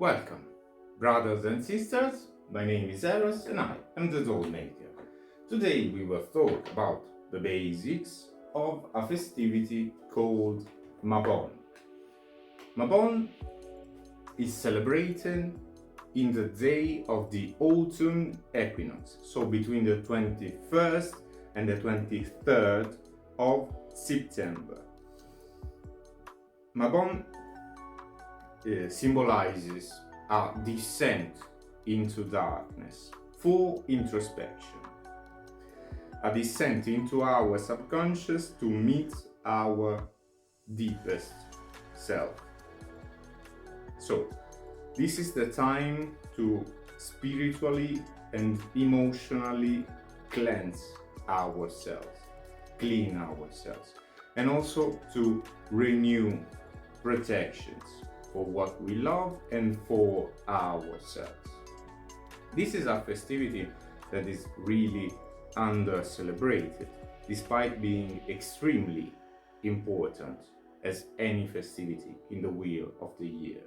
Welcome, brothers and sisters. My name is Eros and I am the Dollmaker. Today we will talk about the basics of a festivity called Mabon. Mabon is celebrated in the day of the autumn equinox, so between the 21st and the 23rd of September. Mabon symbolizes a descent into darkness for introspection, a descent into our subconscious to meet our deepest self. So, this is the time to spiritually and emotionally cleanse ourselves, clean ourselves, and also to renew protections for what we love and for ourselves. This is a festivity that is really under celebrated, despite being extremely important as any festivity in the wheel of the year.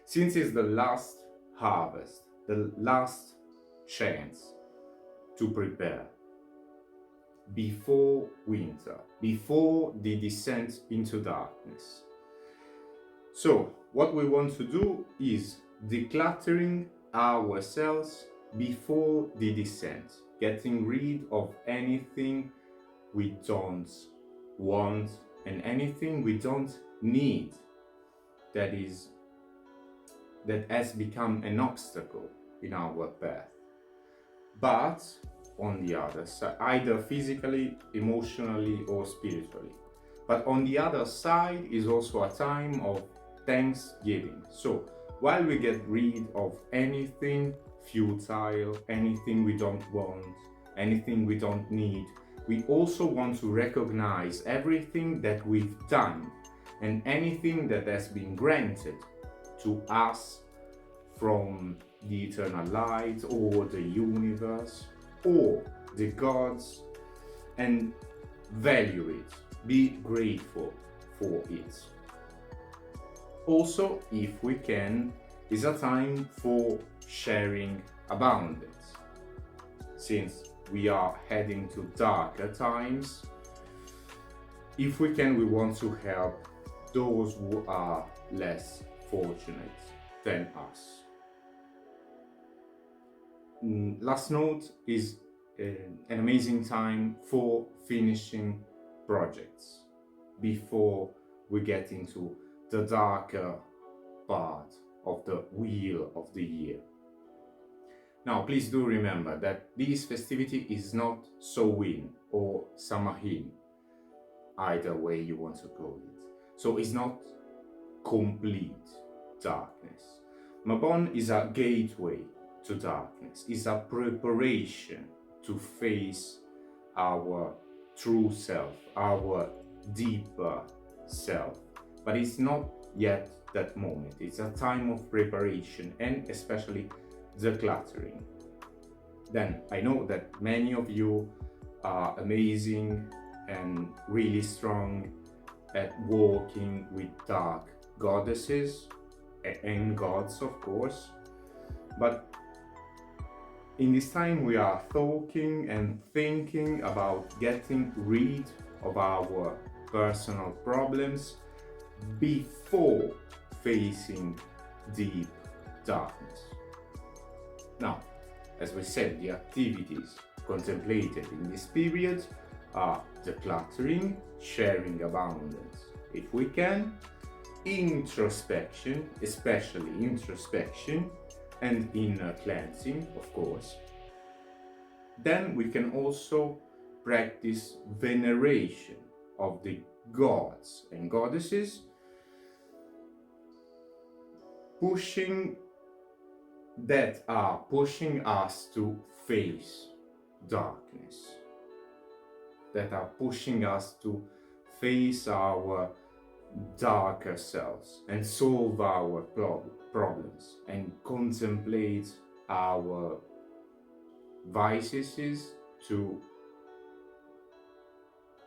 Since it's the last harvest, the last chance to prepare before winter, before the descent into darkness. So, what we want to do is decluttering ourselves before the descent, getting rid of anything we don't want and anything we don't need that has become an obstacle in our path. But on the other side, either physically, emotionally, or spiritually. But on the other side is also a time of Thanksgiving. So while we get rid of anything futile, anything we don't want, anything we don't need, we also want to recognize everything that we've done and anything that has been granted to us from the eternal light or the universe or the gods, and value it, be grateful for it. Also, if we can, is a time for sharing abundance. Since we are heading to darker times, if we can, we want to help those who are less fortunate than us. Last note is an amazing time for finishing projects before we get into the darker part of the wheel of the year. Now, please do remember that this festivity is not Samhain or Samhain, either way you want to call it. So it's not complete darkness. Mabon is a gateway to darkness, is a preparation to face our true self, our deeper self. But it's not yet that moment. It's a time of preparation and especially decluttering. Then I know that many of you are amazing and really strong at working with dark goddesses and gods, of course. But in this time we are talking and thinking about getting rid of our personal problems before facing deep darkness. Now, as we said, the activities contemplated in this period are decluttering, sharing abundance if we can, introspection, especially introspection, and inner cleansing, of course. Then we can also practice veneration of the gods and goddesses, that are pushing us to face darkness, that are pushing us to face our darker selves and solve our problems and contemplate our vices to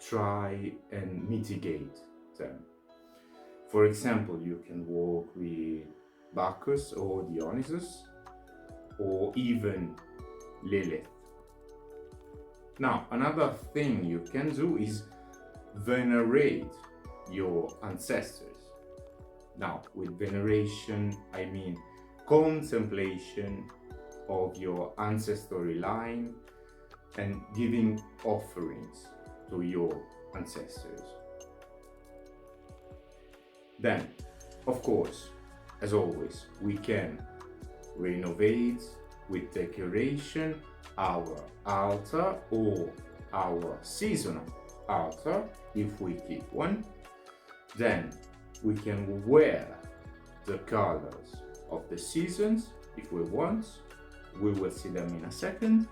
try and mitigate them. For example, you can work with Bacchus or Dionysus, or even Lilith. Now, another thing you can do is venerate your ancestors. Now, with veneration, I mean contemplation of your ancestry line and giving offerings to your ancestors. Then, of course, as always, we can renovate with decoration our altar or our seasonal altar if we keep one. Then we can wear the colors of the seasons if we want. We will see them in a second.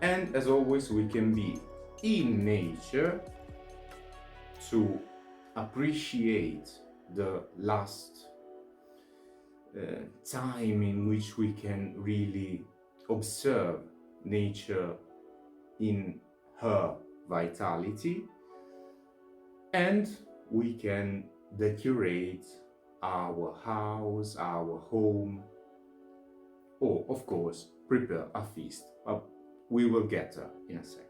And as always, we can be in nature to appreciate the last time in which we can really observe nature in her vitality, and we can decorate our house, our home, or of course prepare a feast, but we will get there in a second.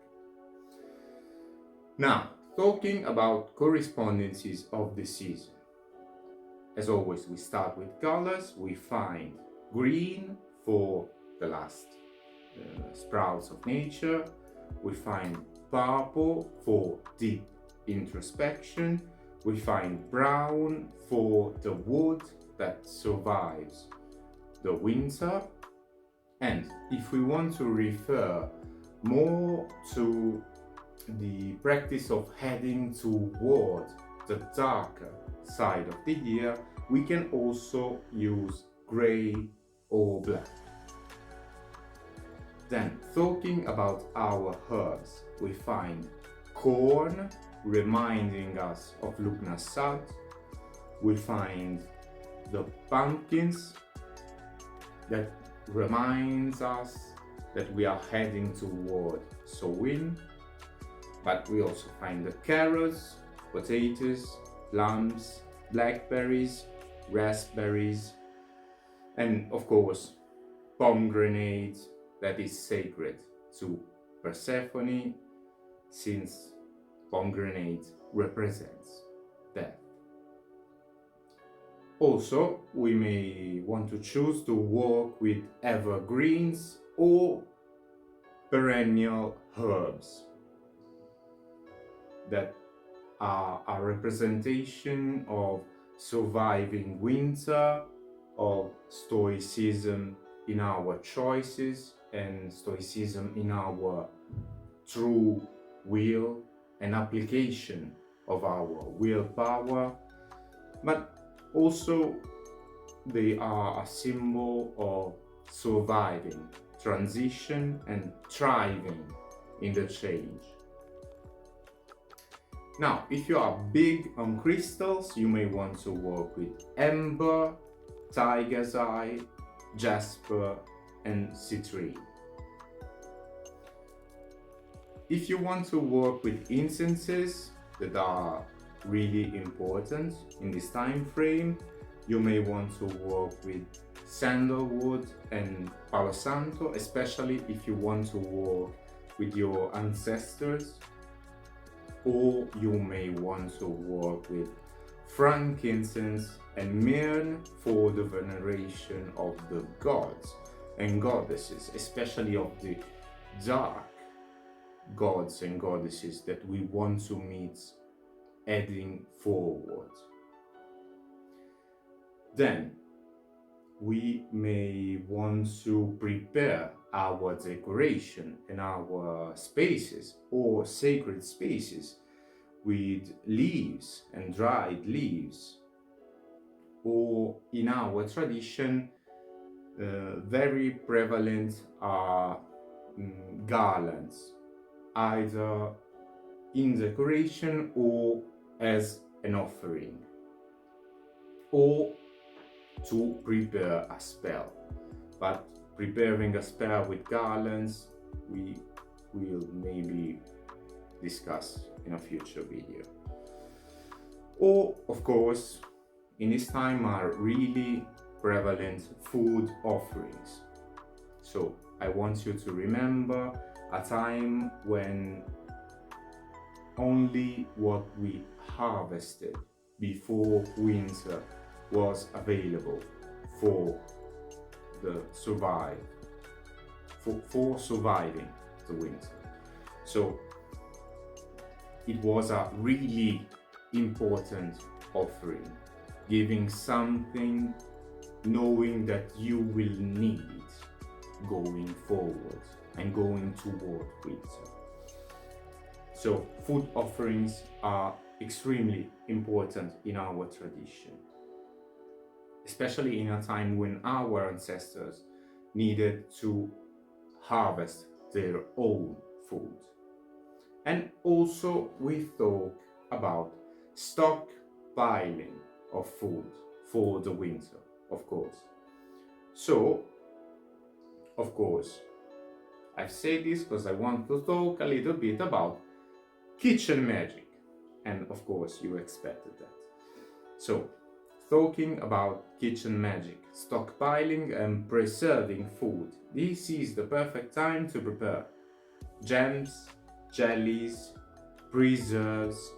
Now, talking about correspondences of the season. As always, we start with colors. We find green for the last sprouts of nature. We find purple for deep introspection. We find brown for the wood that survives the winter. And if we want to refer more to the practice of heading toward the darker side of the year, we can also use gray or black. Then, talking about our herbs, we find corn, reminding us of Lughnasadh. We find the pumpkins, that reminds us that we are heading toward Samhain. But we also find the carrots, potatoes, plums, blackberries, raspberries, and of course pomegranate, that is sacred to Persephone, since pomegranate represents death. Also, we may want to choose to work with evergreens or perennial herbs that are a representation of surviving winter, of stoicism in our choices, and stoicism in our true will and application of our willpower. But also they are a symbol of surviving transition and thriving in the change. Now, if you are big on crystals, you may want to work with amber, tiger's eye, jasper, and citrine. If you want to work with incenses that are really important in this time frame, you may want to work with sandalwood and palo santo, especially if you want to work with your ancestors. Or you may want to work with frankincense and myrrh for the veneration of the gods and goddesses, especially of the dark gods and goddesses that we want to meet heading forward. Then we may want to prepare our decoration and our spaces or sacred spaces with leaves and dried leaves, or in our tradition very prevalent are garlands, either in decoration or as an offering, or to prepare a spell. But preparing a spell with garlands, we will maybe discuss in a future video. Or, of course, in this time are really prevalent food offerings. So I want you to remember a time when only what we harvested before winter was available for the survive for surviving the winter. So it was a really important offering, giving something knowing that you will need going forward and going toward winter. So food offerings are extremely important in our tradition, especially in a time when our ancestors needed to harvest their own food. And also we talk about stockpiling of food for the winter, of course. So, of course, I've said this because I want to talk a little bit about kitchen magic. And of course, you expected that. So, talking about kitchen magic, stockpiling and preserving food. This is the perfect time to prepare jams, jellies, preserves,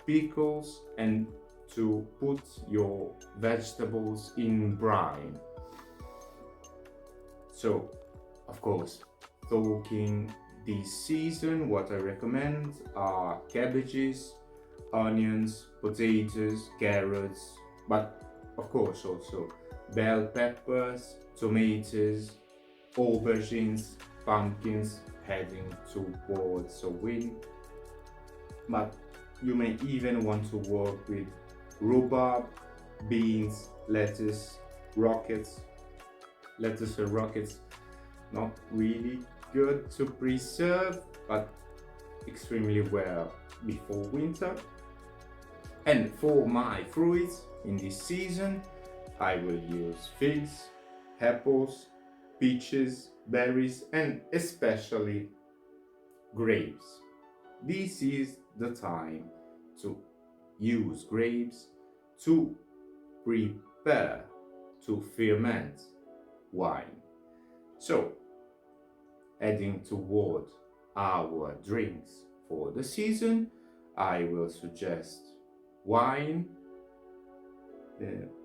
pickles, and to put your vegetables in brine. So, of course, talking this season, what I recommend are cabbages, onions, potatoes, carrots, but of course also bell peppers, tomatoes, aubergines, pumpkins heading towards a win. But you may even want to work with rhubarb, beans, lettuce, rockets. Lettuce and rockets, not really good to preserve, but extremely well before winter. And for my fruits in this season, I will use figs, apples, peaches, berries, and especially grapes. This is the time to use grapes to prepare, to ferment wine. So, heading toward our drinks for the season, I will suggest wine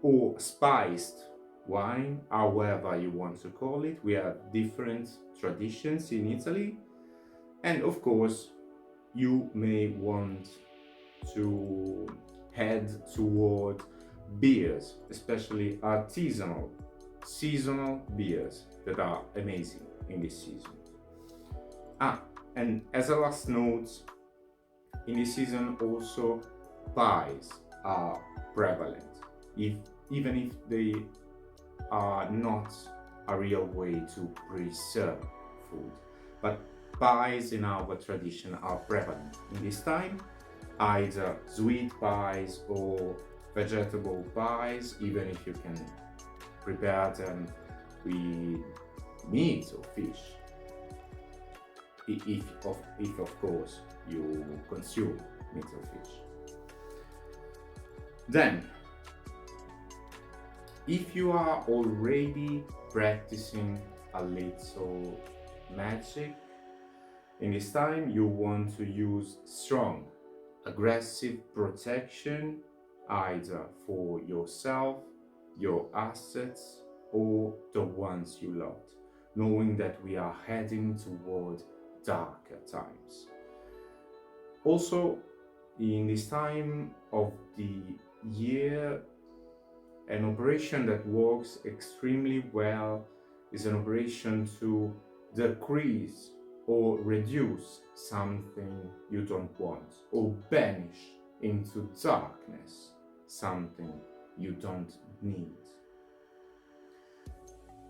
or spiced wine, however you want to call it. We have different traditions in Italy, and of course, you may want to head toward beers, especially artisanal, seasonal beers that are amazing in this season. And as a last note, in this season also pies are prevalent, even if they are not a real way to preserve food. But pies in our tradition are prevalent in this time, either sweet pies or vegetable pies, even if you can prepare them with meat or fish, if of course you consume meat or fish. Then, if you are already practicing a little magic, in this time you want to use strong, aggressive protection either for yourself, your assets, or the ones you loved, knowing that we are heading toward darker times. Also, in this time of the year, an operation that works extremely well is an operation to decrease or reduce something you don't want, or banish into darkness something you don't need.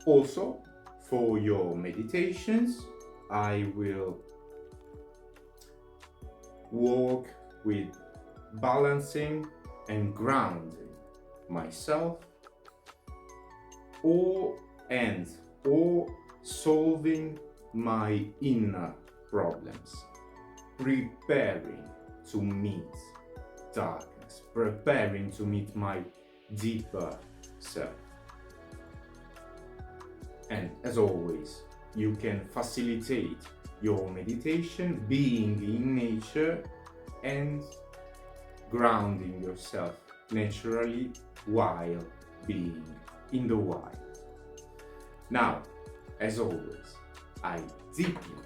Also, for your meditations, I will work with balancing and grounding myself, or solving my inner problems, preparing to meet darkness, preparing to meet my deeper self. And as always, you can facilitate your meditation being in nature and grounding yourself naturally while being in the wild. Now, as always, I deeply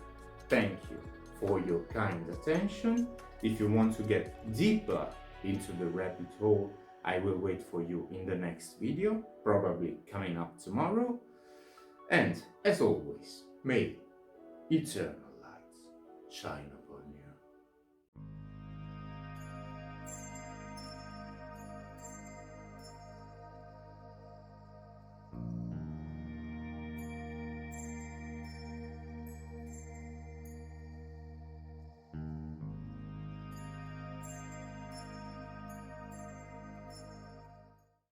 thank you for your kind attention. If you want to get deeper into the rabbit hole, I will wait for you in the next video, probably coming up tomorrow. And as always, may eternal light shine on you.